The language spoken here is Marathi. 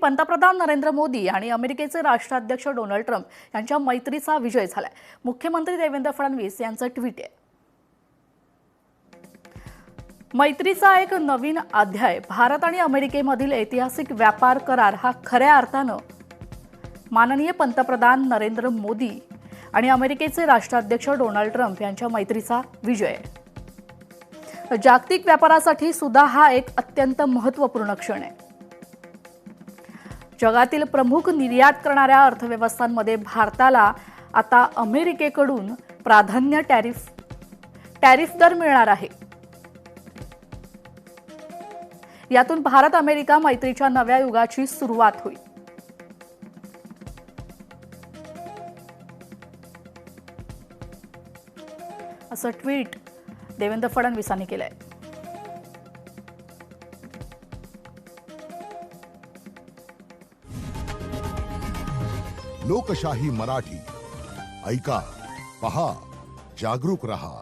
पंतप्रधान नरेंद्र मोदी आणि अमेरिकेचे राष्ट्राध्यक्ष डोनाल्ड ट्रम्प यांच्या मैत्रीचा विजय झालाय। मुख्यमंत्री देवेंद्र फडणवीस यांचं ट्विट आहे। मैत्रीचा एक नवीन अध्याय। भारत आणि अमेरिकेमधील ऐतिहासिक व्यापार करार हा खऱ्या अर्थानं माननीय पंतप्रधान नरेंद्र मोदी आणि अमेरिकेचे राष्ट्राध्यक्ष डोनाल्ड ट्रम्प यांच्या मैत्रीचा विजय आहे। जागतिक व्यापारासाठी सुद्धा हा एक अत्यंत महत्त्वपूर्ण क्षण आहे। जगातील प्रमुख निर्यात करणाऱ्या अर्थव्यवस्थांमध्ये भारताला आता अमेरिकेकडून प्राधान्य टॅरिफ दर मिळणार आहे। यातून भारत अमेरिका मैत्रीच्या नव्या युगाची सुरुवात होईल, असं ट्विट देवेंद्र फडणवीसांनी केलंय। लोकशाही मराठी ऐका, पहा, जागरूक रहा।